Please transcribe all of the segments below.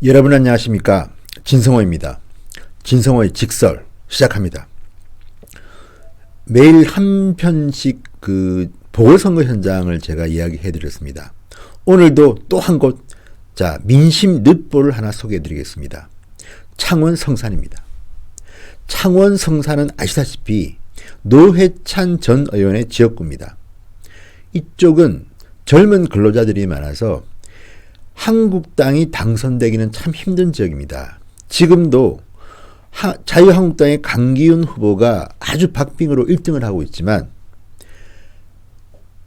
여러분 안녕하십니까? 진성호입니다. 진성호의 직설 시작합니다. 매일 한 편씩 보궐선거 현장을 제가 이야기해 드렸습니다. 오늘도 또 한 곳, 민심 늪보를 하나 소개해 드리겠습니다. 창원 성산입니다. 창원 성산은 아시다시피 노회찬 전 의원의 지역구입니다. 이쪽은 젊은 근로자들이 많아서 한국당이 당선되기는 참 힘든 지역입니다. 지금도 자유한국당의 강기훈 후보가 아주 박빙으로 1등을 하고 있지만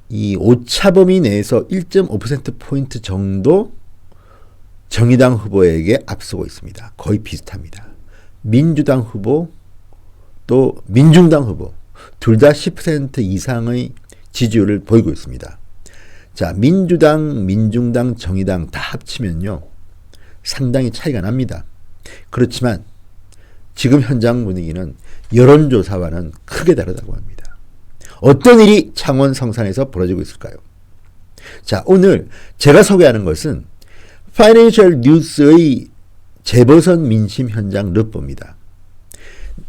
이 오차범위 내에서 1.5%포인트 정도 정의당 후보에게 앞서고 있습니다. 거의 비슷합니다. 민주당 후보 또 민중당 후보 둘 다 10% 이상의 지지율을 보이고 있습니다. 민주당, 민중당, 정의당 다 합치면요 상당히 차이가 납니다. 그렇지만 지금 현장 분위기는 여론조사와는 크게 다르다고 합니다. 어떤 일이 창원 성산에서 벌어지고 있을까요? 오늘 제가 소개하는 것은 파이낸셜 뉴스의 재보선 민심 현장 르포입니다.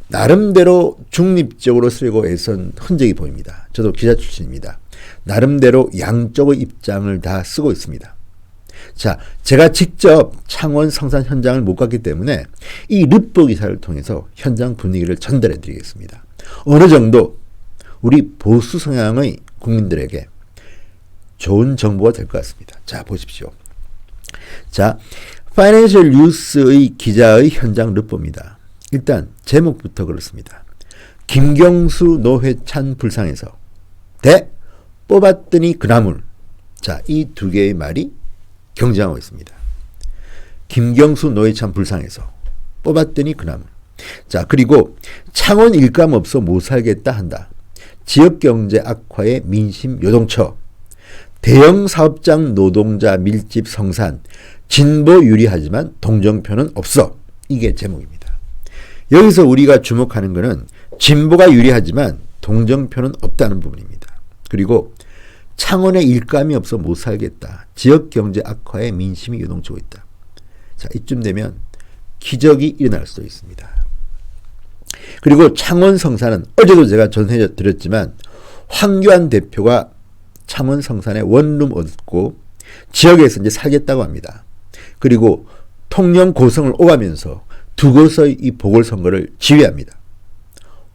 나름대로 중립적으로 쓰려고 애쓴 흔적이 보입니다. 저도 기자 출신입니다. 나름대로 양쪽의 입장을 다 쓰고 있습니다. 제가 직접 창원 성산 현장을 못 갔기 때문에 이 르포 기사를 통해서 현장 분위기를 전달해 드리겠습니다. 어느 정도 우리 보수 성향의 국민들에게 좋은 정보가 될 것 같습니다. 보십시오. 파이낸셜 뉴스의 기자의 현장 르포입니다. 일단 제목부터 그렇습니다. 김경수 노회찬 불상에서 대 뽑았더니 그나물. 이 두 개의 말이 경쟁하고 있습니다. 김경수 노회찬 불상에서 뽑았더니 그나물. 그리고 창원 일감 없어 못 살겠다 한다. 지역경제 악화에 민심 요동쳐. 대형 사업장 노동자 밀집 성산. 진보 유리하지만 동정표는 없어. 이게 제목입니다. 여기서 우리가 주목하는 것은 진보가 유리하지만 동정표는 없다는 부분입니다. 그리고 창원에 일감이 없어 못 살겠다. 지역경제 악화에 민심이 요동치고 있다. 이쯤 되면 기적이 일어날 수도 있습니다. 그리고 창원 성산은 어제도 제가 전해 드렸지만 황교안 대표가 창원 성산에 원룸 얻고 지역에서 이제 살겠다고 합니다. 그리고 통영 고성을 오가면서 두 곳의 이 보궐선거를 지휘합니다.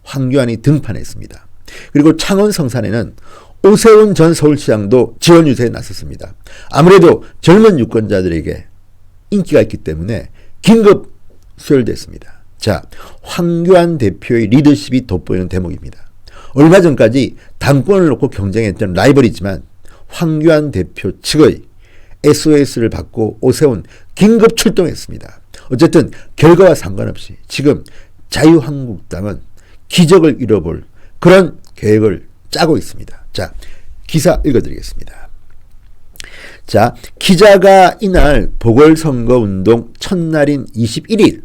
황교안이 등판했습니다. 그리고 창원 성산에는 오세훈 전 서울시장도 지원 유세에 나섰습니다. 아무래도 젊은 유권자들에게 인기가 있기 때문에 긴급 수혈됐습니다. 황교안 대표의 리더십이 돋보이는 대목입니다. 얼마 전까지 당권을 놓고 경쟁했던 라이벌이지만 황교안 대표 측의 SOS를 받고 오세훈 긴급 출동했습니다. 어쨌든 결과와 상관없이 지금 자유한국당은 기적을 이뤄볼 그런 계획을 짜고 있습니다. 기사 읽어드리겠습니다. 기자가 이날 보궐선거운동 첫날인 21일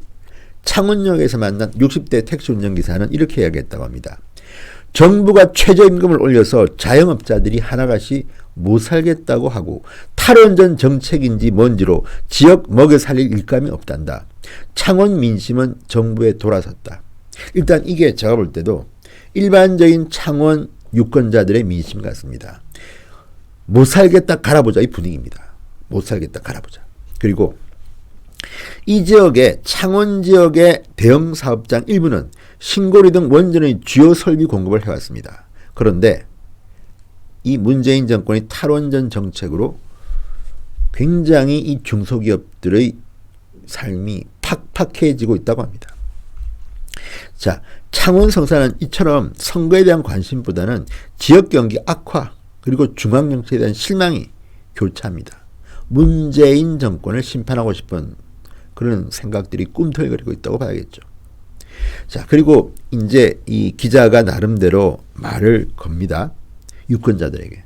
창원역에서 만난 60대 택시 운전기사는 이렇게 이야기했다고 합니다. 정부가 최저임금을 올려서 자영업자들이 하나같이 못 살겠다고 하고 탈원전 정책인지 뭔지로 지역 먹여 살릴 일감이 없단다. 창원 민심은 정부에 돌아섰다. 일단 이게 제가 볼 때도 일반적인 창원 유권자들의 민심 같습니다. 못 살겠다 갈아보자 이 분위기입니다. 못 살겠다 갈아보자. 그리고 이 지역에 창원 지역의 대형 사업장 일부는 신고리 등 원전의 주요 설비 공급을 해왔습니다. 그런데 이 문재인 정권의 탈원전 정책으로 굉장히 이 중소기업들의 삶이 팍팍해지고 있다고 합니다. 창원 성산은 이처럼 선거에 대한 관심보다는 지역경기 악화 그리고 중앙정치에 대한 실망이 교차합니다. 문재인 정권을 심판하고 싶은 그런 생각들이 꿈틀거리고 있다고 봐야겠죠. 그리고 이제 이 기자가 나름대로 말을 겁니다. 유권자들에게.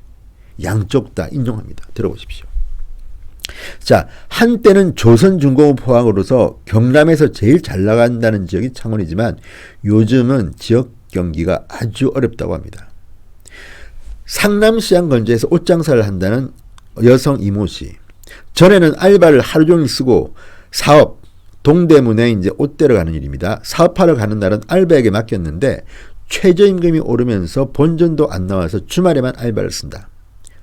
양쪽 다 인용합니다. 들어보십시오. 한때는 조선중공업 포항으로서 경남에서 제일 잘 나간다는 지역이 창원이지만 요즘은 지역 경기가 아주 어렵다고 합니다. 상남시장 근처에서 옷장사를 한다는 여성 이모 씨. 전에는 알바를 하루 종일 쓰고 사업, 동대문에 이제 옷대러 가는 일입니다. 사업하러 가는 날은 알바에게 맡겼는데 최저임금이 오르면서 본전도 안 나와서 주말에만 알바를 쓴다.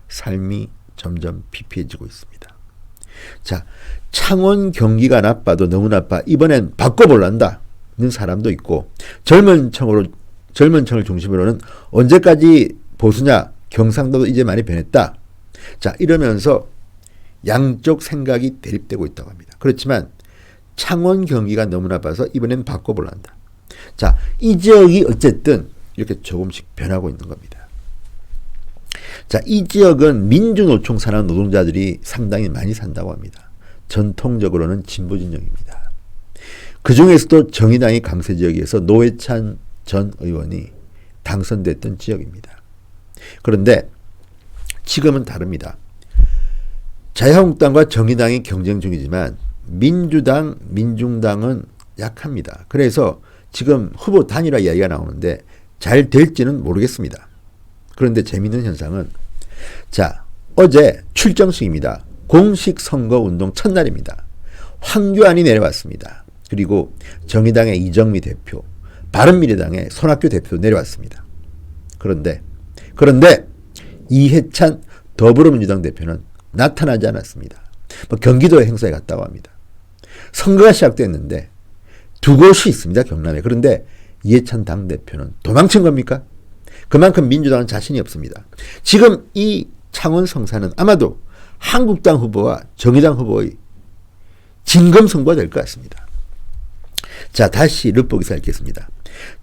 삶이 점점 피폐해지고 있습니다. 자, 창원 경기가 나빠도 너무 나빠. 이번엔 바꿔볼란다는 사람도 있고, 젊은 청을 중심으로는 언제까지 보수냐, 경상도도 이제 많이 변했다. 자, 이러면서 양쪽 생각이 대립되고 있다고 합니다. 그렇지만 창원 경기가 너무 나빠서 이번엔 바꿔볼란다. 자, 이 지역이 어쨌든 이렇게 조금씩 변하고 있는 겁니다. 자, 이 지역은 민주노총 산하 노동자들이 상당히 많이 산다고 합니다. 전통적으로는 진보 진영입니다. 그 중에서도 정의당이 강세 지역에서 노회찬 전 의원이 당선됐던 지역입니다. 그런데 지금은 다릅니다. 자유한국당과 정의당이 경쟁 중이지만 민주당, 민중당은 약합니다. 그래서 지금 후보 단일화 이야기가 나오는데 잘 될지는 모르겠습니다. 그런데 재미있는 현상은, 자, 어제 출정식입니다. 공식 선거운동 첫날입니다. 황교안이 내려왔습니다. 그리고 정의당의 이정미 대표, 바른미래당의 손학규 대표 내려왔습니다. 그런데 이해찬 더불어민주당 대표는 나타나지 않았습니다. 경기도에 행사에 갔다고 합니다. 선거가 시작됐는데 두 곳이 있습니다. 경남에. 그런데 이해찬 당대표는 도망친 겁니까? 그만큼 민주당은 자신이 없습니다. 지금 이 창원 성사는 아마도 한국당 후보와 정의당 후보의 진검승부가 될 것 같습니다. 자, 다시 르포기사 읽겠습니다.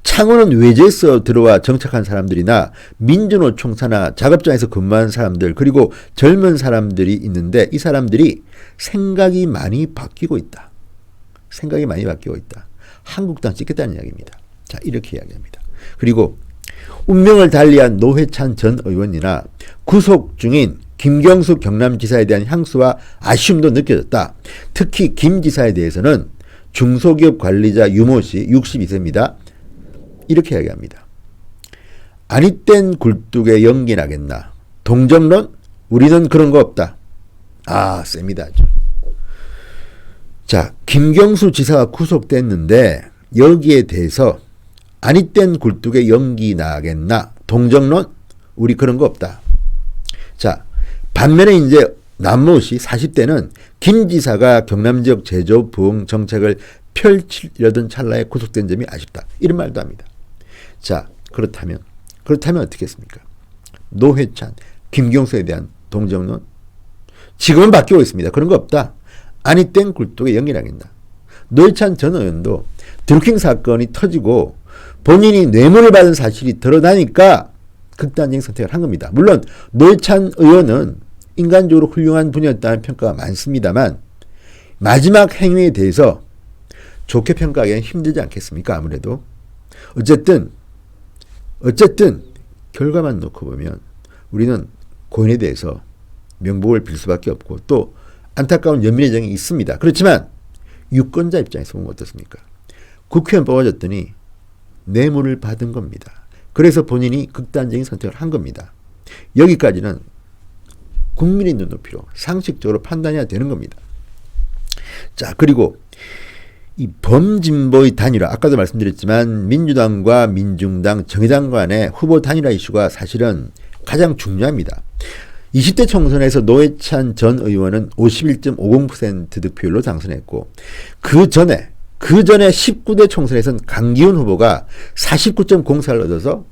창원은 외지에서 들어와 정착한 사람들이나 민주노총 산하 작업장에서 근무하는 사람들, 그리고 젊은 사람들이 있는데 이 사람들이 생각이 많이 바뀌고 있다. 생각이 많이 바뀌고 있다. 한국당 찍겠다는 이야기입니다. 자, 이렇게 이야기합니다. 그리고 운명을 달리한 노회찬 전 의원이나 구속 중인 김경수 경남지사에 대한 향수와 아쉬움도 느껴졌다. 특히 김 지사에 대해서는 중소기업 관리자 유모 씨 62세입니다. 이렇게 이야기합니다. 아니땐 굴뚝에 연기 나겠나. 동정론? 우리는 그런 거 없다. 아, 셉니다. 자, 김경수 지사가 구속됐는데 여기에 대해서 아니땐 굴뚝에 연기 나겠나. 동정론? 우리 그런 거 없다. 자, 반면에 이제 남모 씨 40대는 김 지사가 경남 지역 제조 부흥 정책을 펼치려던 찰나에 구속된 점이 아쉽다. 이런 말도 합니다. 자, 그렇다면 어떻게 했습니까? 노회찬, 김경수에 대한 동정론? 지금은 바뀌고 있습니다. 그런 거 없다. 아니땐 굴뚝에 연기 나겠나. 노회찬 전 의원도 드루킹 사건이 터지고 본인이 뇌물을 받은 사실이 드러나니까 극단적인 선택을 한 겁니다. 물론 노회찬 의원은 인간적으로 훌륭한 분이었다는 평가가 많습니다만 마지막 행위에 대해서 좋게 평가하기는 힘들지 않겠습니까? 아무래도. 어쨌든 결과만 놓고 보면 우리는 고인에 대해서 명복을 빌 수밖에 없고 또 안타까운 연민의 정이 있습니다. 그렇지만 유권자 입장에서 보면 어떻습니까? 국회의원 뽑아줬더니 뇌물을 받은 겁니다. 그래서 본인이 극단적인 선택을 한 겁니다. 여기까지는 국민의 눈높이로 상식적으로 판단해야 되는 겁니다. 자, 그리고 이 범진보의 단일화, 아까도 말씀드렸지만 민주당과 민중당, 정의당 간의 후보 단일화 이슈가 사실은 가장 중요합니다. 20대 총선에서 노회찬 전 의원은 51.50% 득표율로 당선했고 그 전에 19대 총선에서는 강기훈 후보가 49.04를 얻어서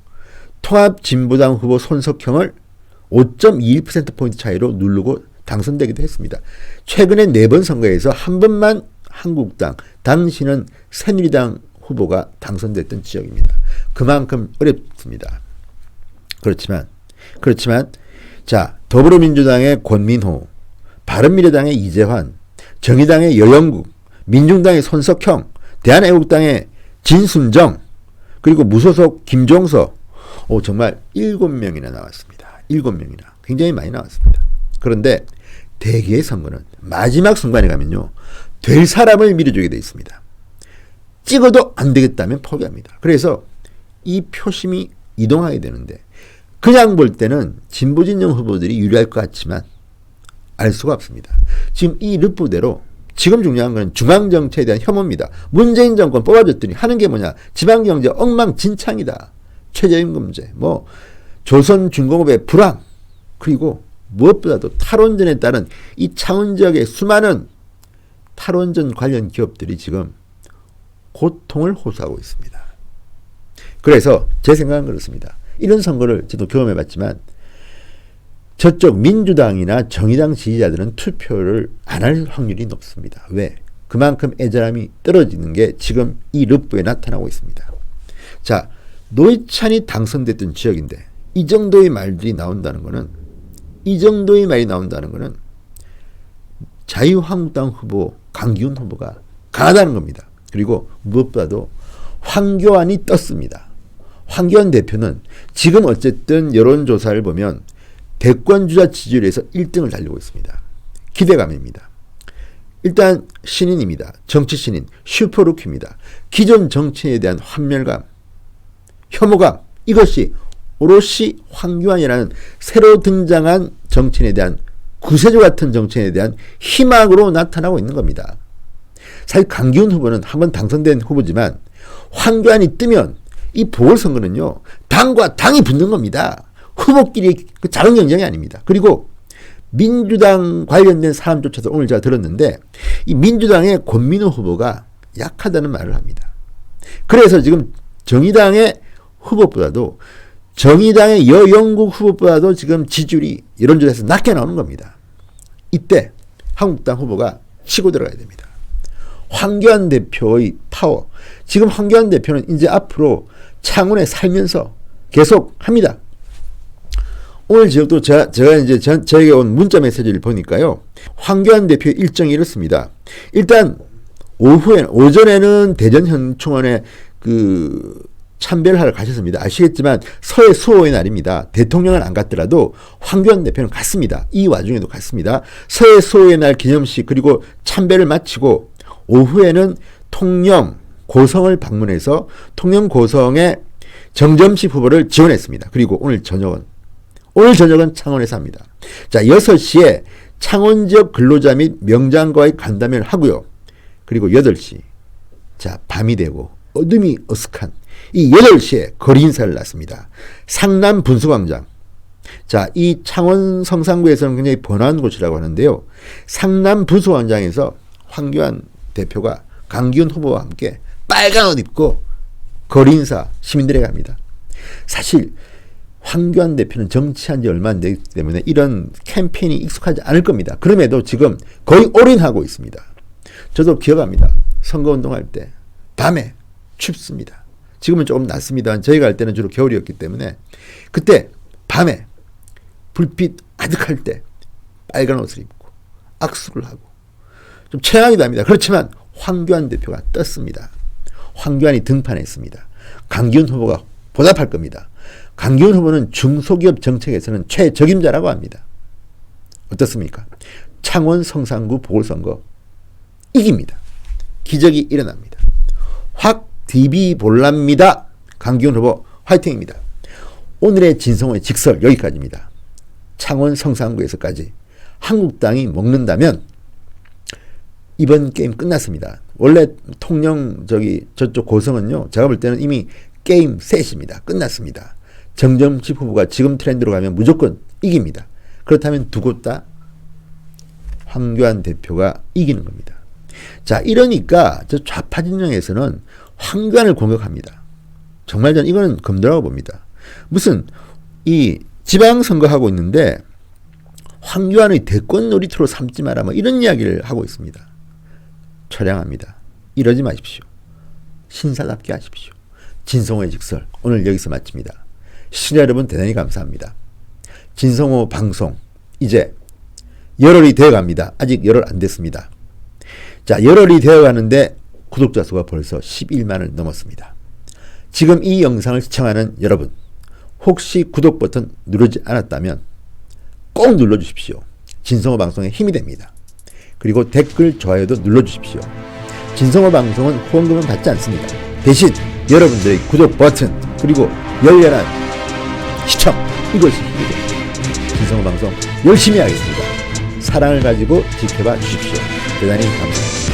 통합진보당 후보 손석형을 5.21%포인트 차이로 누르고 당선되기도 했습니다. 최근에 4번 선거에서 한 번만 한국당, 당시는 새누리당 후보가 당선됐던 지역입니다. 그만큼 어렵습니다. 그렇지만 자, 더불어민주당의 권민호, 바른미래당의 이재환, 정의당의 여영국, 민중당의 손석형, 대한애국당의 진순정, 그리고 무소속 김종서, 정말 7명이나 나왔습니다. 7명이나. 굉장히 많이 나왔습니다. 그런데 대개의 선거는 마지막 순간에 가면요, 될 사람을 밀어주게 되어 있습니다. 찍어도 안 되겠다면 포기합니다. 그래서 이 표심이 이동하게 되는데 그냥 볼 때는 진보진영 후보들이 유리할 것 같지만 알 수가 없습니다. 지금 이 르포대로 지금 중요한 건 중앙정치에 대한 혐오입니다. 문재인 정권 뽑아줬더니 하는 게 뭐냐. 지방경제 엉망진창이다. 최저임금제, 뭐 조선중공업의 불황, 그리고 무엇보다도 탈원전에 따른 이 창원 지역의 수많은 탈원전 관련 기업들이 지금 고통을 호소하고 있습니다. 그래서 제 생각은 그렇습니다. 이런 선거를 저도 경험해봤지만 저쪽 민주당이나 정의당 지지자들은 투표를 안 할 확률이 높습니다. 왜? 그만큼 애절함이 떨어지는 게 지금 이 르포에 나타나고 있습니다. 자, 노회찬이 당선됐던 지역인데 이 정도의 말이 나온다는 거는 자유한국당 후보 강기훈 후보가 강하다는 겁니다. 그리고 무엇보다도 황교안이 떴습니다. 황교안 대표는 지금 어쨌든 여론조사를 보면 대권주자 지지율에서 1등을 달리고 있습니다. 기대감입니다. 일단 신인입니다. 정치 신인, 슈퍼루키입니다. 기존 정치에 대한 환멸감, 혐오감, 이것이 오롯이 황교안이라는 새로 등장한 정치인에 대한 구세주 같은 정치인에 대한 희망으로 나타나고 있는 겁니다. 사실 강기훈 후보는 한번 당선된 후보지만 황교안이 뜨면 이 보궐선거는요, 당과 당이 붙는 겁니다. 후보끼리 그 작은 경쟁이 아닙니다. 그리고 민주당 관련된 사람조차도 오늘 제가 들었는데 이 민주당의 권민호 후보가 약하다는 말을 합니다. 그래서 지금 정의당의 후보보다도 정의당의 여영국 후보보다도 지금 지지율이 여론조사에서 낮게 나오는 겁니다. 이때 한국당 후보가 치고 들어가야 됩니다. 황교안 대표의 파워. 지금 황교안 대표는 이제 앞으로 창원에 살면서 계속 합니다. 오늘 지역도 제가 이제 저에게 온 문자 메시지를 보니까요. 황교안 대표의 일정이 이렇습니다. 일단 오전에는 대전 현충원에 참배를 하러 가셨습니다. 아시겠지만 서해 수호의 날입니다. 대통령은 안 갔더라도 황교안 대표는 갔습니다. 이 와중에도 갔습니다. 서해 수호의 날 기념식 그리고 참배를 마치고 오후에는 통영 고성을 방문해서 통영 고성의 정점식 후보를 지원했습니다. 그리고 오늘 저녁은 창원에서 합니다. 자, 6시에 창원 지역 근로자 및 명장과의 간담회를 하고요. 그리고 8시. 자, 밤이 되고 어둠이 어색한 이 8시에 거리 인사를 놨습니다. 상남 분수광장. 자, 이 창원 성산구에서는 굉장히 번화한 곳이라고 하는데요. 상남 분수광장에서 황교안 대표가 강기훈 후보와 함께 빨간 옷 입고 거리 인사 시민들에게 합니다. 사실 황교안 대표는 정치한 지 얼마 안 되기 때문에 이런 캠페인이 익숙하지 않을 겁니다. 그럼에도 지금 거의 올인하고 있습니다. 저도 기억합니다. 선거운동할 때 밤에 춥습니다. 지금은 조금 낫습니다. 저희가 할 때는 주로 겨울이었기 때문에 그때 밤에 불빛 아득할 때 빨간 옷을 입고 악수를 하고 좀 최악이 납니다. 그렇지만 황교안 대표가 떴습니다. 황교안이 등판했습니다. 강기훈 후보가 보답할 겁니다. 강기훈 후보는 중소기업 정책에서는 최적임자라고 합니다. 어떻습니까? 창원 성산구 보궐선거 이깁니다. 기적이 일어납니다. 확 디비볼랍니다. 강기훈 후보 화이팅입니다. 오늘의 진성호의 직설 여기까지입니다. 창원 성산구에서까지 한국당이 먹는다면 이번 게임 끝났습니다. 원래 통영 저쪽 고성은요, 제가 볼 때는 이미 게임 셋입니다. 끝났습니다. 정점식 후보가 지금 트렌드로 가면 무조건 이깁니다. 그렇다면 두 곳 다 황교안 대표가 이기는 겁니다. 자, 이러니까 저 좌파 진영에서는 황교안을 공격합니다. 정말 저는 이거는 검도라고 봅니다. 무슨 이 지방선거하고 있는데 황교안의 대권 놀이터로 삼지 마라 뭐 이런 이야기를 하고 있습니다. 처량합니다. 이러지 마십시오. 신사답게 하십시오. 진성호의 직설 오늘 여기서 마칩니다. 시청자 여러분 대단히 감사합니다. 진성호 방송 이제 열흘이 되어갑니다. 아직 열흘 안 됐습니다. 자, 열흘이 되어가는데 구독자 수가 벌써 11만을 넘었습니다. 지금 이 영상을 시청하는 여러분 혹시 구독 버튼 누르지 않았다면 꼭 눌러주십시오. 진성호 방송에 힘이 됩니다. 그리고 댓글 좋아요도 눌러주십시오. 진성호 방송은 후원금은 받지 않습니다. 대신 여러분들의 구독 버튼 그리고 열렬한 시청 이것이 힘이 됩니다. 진성호 방송 열심히 하겠습니다. 사랑을 가지고 지켜봐 주십시오. 대단히 감사합니다.